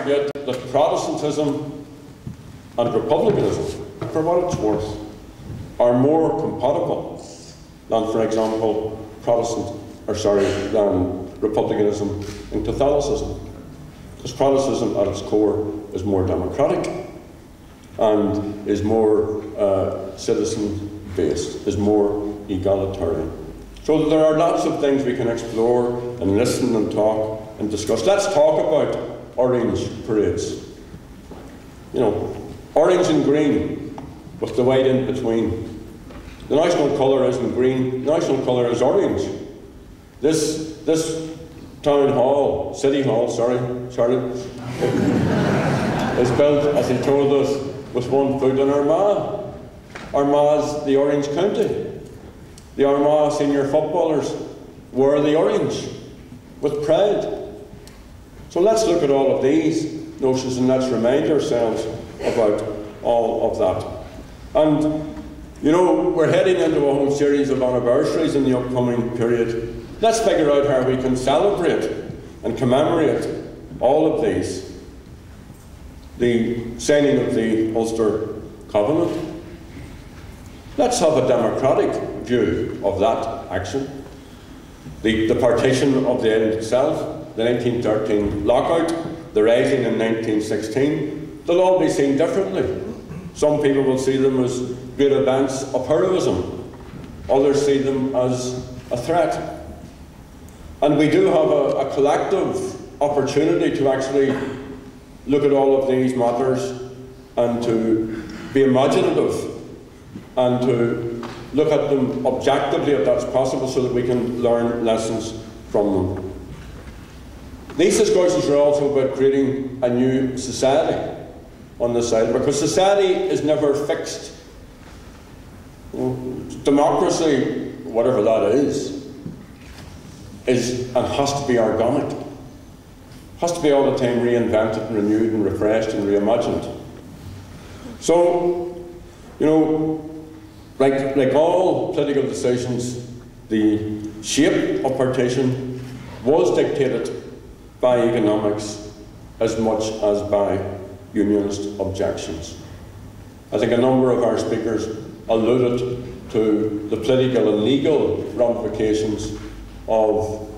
forget that Protestantism and republicanism, for what it's worth, are more compatible than, for example, than republicanism and Catholicism. Because Protestantism at its core is more democratic and is more citizen-based, is more egalitarian. So there are lots of things we can explore and listen and talk and discuss. Let's talk about orange parades. You know, orange and green with the white in between. The national colour isn't green, the national colour is orange. This town hall, city hall, sorry, is built, as he told us, with one foot in Armagh. Armagh's the Orange County. The Armagh senior footballers wear the orange with pride. So let's look at all of these notions and let's remind ourselves about all of that. And, you know, we're heading into a whole series of anniversaries in the upcoming period. Let's figure out how we can celebrate and commemorate all of these. The signing of the Ulster Covenant. Let's have a democratic view of that action. The partition of the island itself, the 1913 lockout, the rising in 1916, they'll all be seen differently. Some people will see them as great events of heroism. Others see them as a threat. And we do have a collective opportunity to actually look at all of these matters and to be imaginative and to look at them objectively if that's possible so that we can learn lessons from them. These discussions are also about creating a new society on this side, because society is never fixed. Democracy, whatever that is and has to be organic. Has to be all the time reinvented and renewed and refreshed and reimagined. So, you know, like all political decisions, the shape of partition was dictated by economics as much as by unionist objections. I think a number of our speakers alluded to the political and legal ramifications of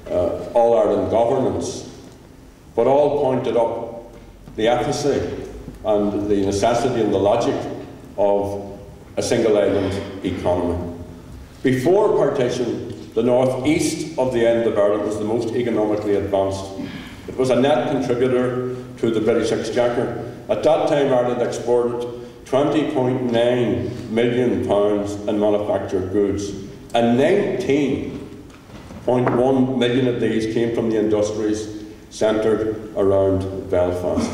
All-Ireland governance, but all pointed up the efficacy and the necessity and the logic of a single island economy. Before partition, the northeast of the island of Ireland was the most economically advanced. It was a net contributor to the British Exchequer. At that time, Ireland exported £20.9 million in manufactured goods, and 19.1 million of these came from the industries centred around Belfast.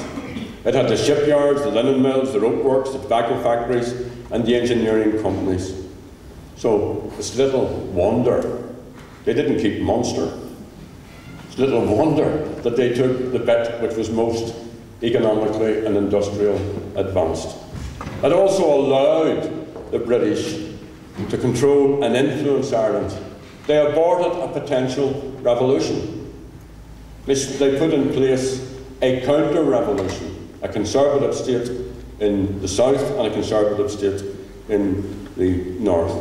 It had the shipyards, the linen mills, the rope works, the tobacco factories, and the engineering companies. So it's little wonder they didn't keep Munster. It's little wonder that they took the bit which was most economically and industrial advanced. It also allowed the British to control and influence Ireland. They aborted a potential revolution. They put in place a counter-revolution, a conservative state in the south and a conservative state in the north.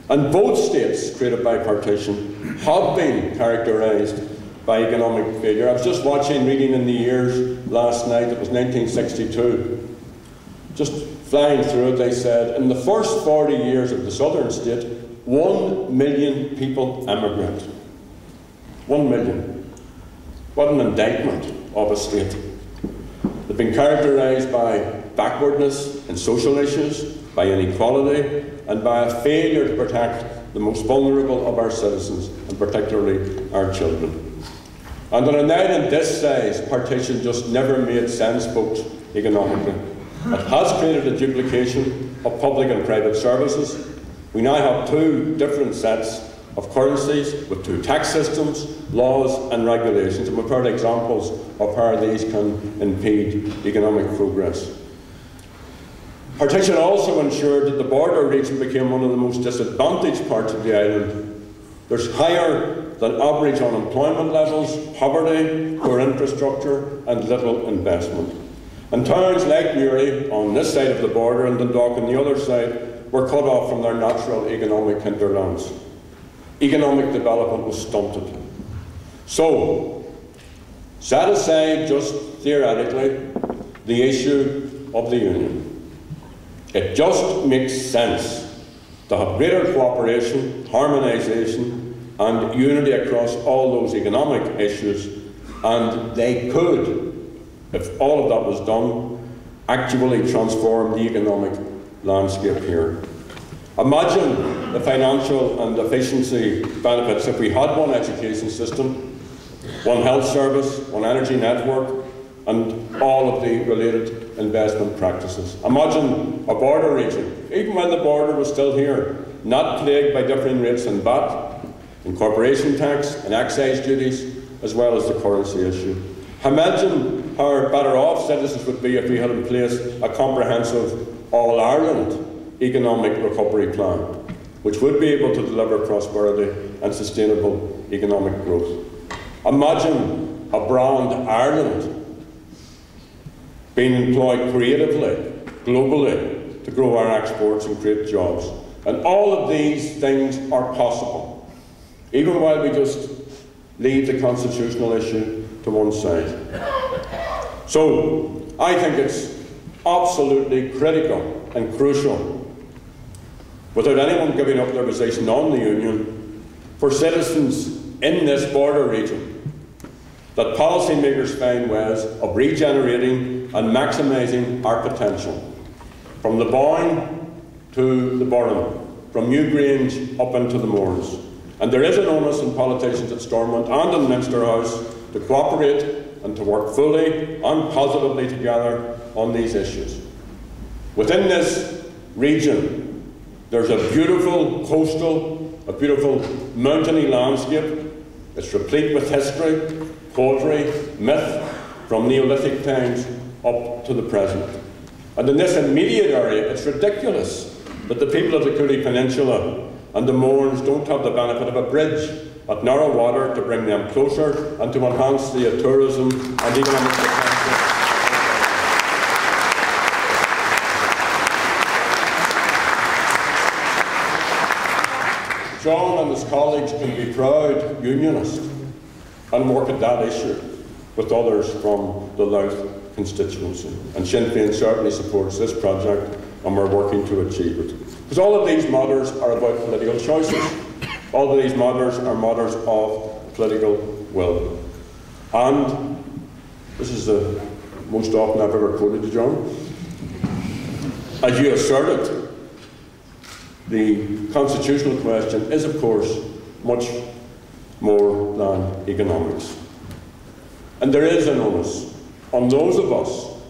And both states created by partition have been characterised by economic failure. I was just reading in the years last night, it was 1962. Just flying through it, they said, in the first 40 years of the southern state, 1 million people emigrated. 1 million. What an indictment of a state. They've been characterised by backwardness in social issues, by inequality, and by a failure to protect the most vulnerable of our citizens, and particularly our children. And on a island this size, partition just never made sense, folks, economically. It has created a duplication of public and private services. We now have two different sets of currencies with two tax systems, laws and regulations, and we've heard examples of how these can impede economic progress. Partition also ensured that the border region became one of the most disadvantaged parts of the island. There's higher than average unemployment levels, poverty, poor infrastructure and little investment. And towns like Newry, on this side of the border, and Dundalk on the other side, were cut off from their natural economic hinterlands. Economic development was stunted. So, set aside just theoretically the issue of the union. It just makes sense to have greater cooperation, harmonisation and unity across all those economic issues, and they could, if all of that was done, actually transform the economic landscape here. Imagine the financial and efficiency benefits if we had one education system, one health service, one energy network, and all of the related investment practices. Imagine a border region, even when the border was still here, not plagued by differing rates in VAT, in corporation tax, and excise duties, as well as the currency issue. Imagine how better off citizens would be if we had in place a comprehensive All-Ireland economic recovery plan, which would be able to deliver prosperity and sustainable economic growth. Imagine a brand Ireland being employed creatively, globally, to grow our exports and create jobs. And all of these things are possible, even while we just leave the constitutional issue to one side. So, I think it's absolutely critical and crucial, without anyone giving up their position on the union, for citizens in this border region, that policymakers find ways of regenerating and maximising our potential, from the Boyne to the Burren, from Newgrange up into the moors. And there is an onus on politicians at Stormont and in Minster House to cooperate and to work fully and positively together on these issues. Within this region, there's a beautiful coastal, a beautiful mountainy landscape. It's replete with history, poetry, myth, from Neolithic times up to the present. And in this immediate area, it's ridiculous that the people of the Cooley Peninsula and the Mournes don't have the benefit of a bridge at narrow water to bring them closer and to enhance the tourism and economic potential. John and his colleagues can be proud unionists and work at that issue with others from the Louth constituency. And Sinn Féin certainly supports this project, and we're working to achieve it. Because all of these matters are about political choices. All of these matters are matters of political will. And this is the most often I've ever quoted you, John. As you asserted, the constitutional question is, of course, much more than economics. And there is an onus on those of us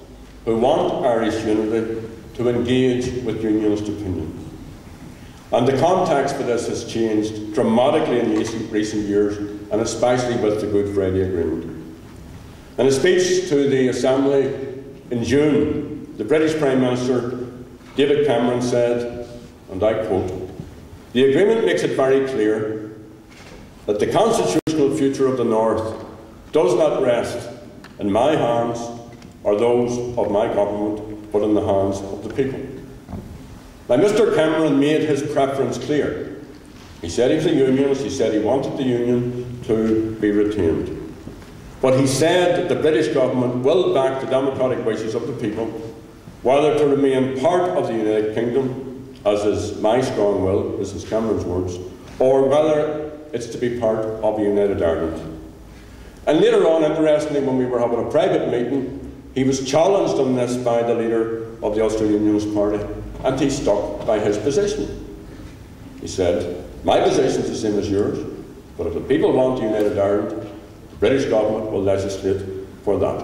who want Irish unity to engage with unionist opinion. And the context for this has changed dramatically in recent years, and especially with the Good Friday Agreement. In a speech to the Assembly in June, the British Prime Minister David Cameron said, and I quote, "The agreement makes it very clear that the constitutional future of the North does not rest in my hands or those of my government, but in the hands of the people." Now, Mr Cameron made his preference clear. He said he was a unionist, he said he wanted the union to be retained. But he said that the British government will back the democratic wishes of the people, whether to remain part of the United Kingdom, as is my strong will, this is Cameron's words, or whether it's to be part of a United Ireland. And later on, interestingly, when we were having a private meeting, he was challenged on this by the leader of the Ulster Unionist Party, and he stuck by his position. He said, "My position is the same as yours, but if the people want a United Ireland, the British government will legislate for that."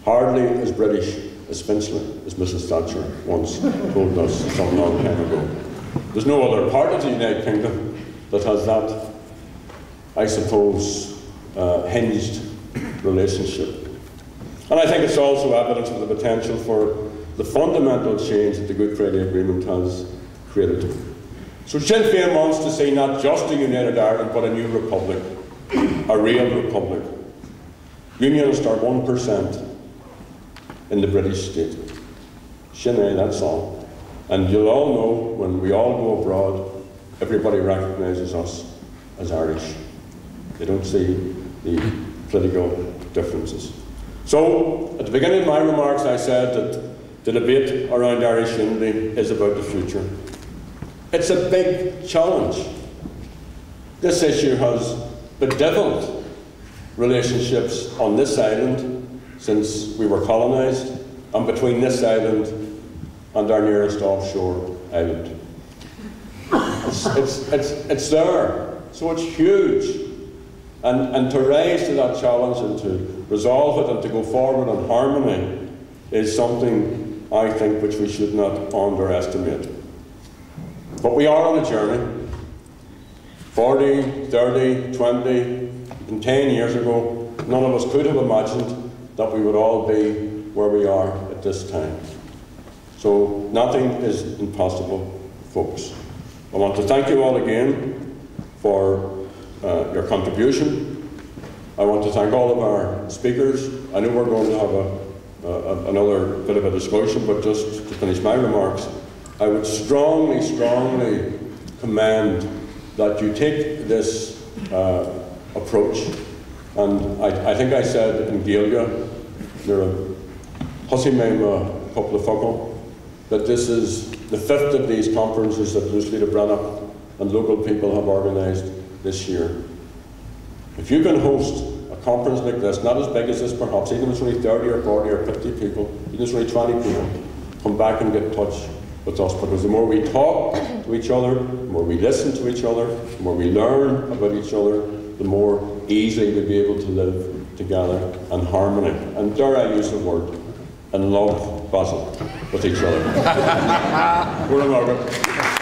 Hardly as British as Finchley, as Mrs Thatcher once told us some long time ago. There's no other part of the United Kingdom that has that, I suppose, hinged relationship. And I think it's also evidence of the potential for the fundamental change that the Good Friday Agreement has created. So Sinn Féin wants to see not just a united Ireland, but a new republic, a real republic. Unionists are 1% in the British state. Sinn Féin, that's all. And you'll all know, when we all go abroad, everybody recognises us as Irish. They don't see the political differences. So, at the beginning of my remarks, I said that the debate around Irish unity is about the future. It's a big challenge. This issue has bedeviled relationships on this island since we were colonised, and between this island and our nearest offshore island. It's there, so it's huge. And to rise to that challenge and to resolve it and to go forward in harmony is something, I think, which we should not underestimate. But we are on a journey. 40, 30, 20, and 10 years ago, none of us could have imagined that we would all be where we are at this time. So nothing is impossible, folks. I want to thank you all again for your contribution. I want to thank all of our speakers. I know we're going to have another bit of a discussion, but just to finish my remarks, I would strongly, strongly commend that you take this approach. And I think I said in Gaeilge, near a Hussy Maima couple of focal, that this is the 5th of these conferences that Lucy de Branagh and local people have organised this year. If you can host a conference like this, not as big as this perhaps, even if it's only 30 or 40 or 50 people, even if it's only 20 people, come back and get in touch with us, because the more we talk to each other, the more we listen to each other, the more we learn about each other, the more easily we'll be able to live together in harmony. And dare I use the word, in love, Basil, with each other. We're in Margaret.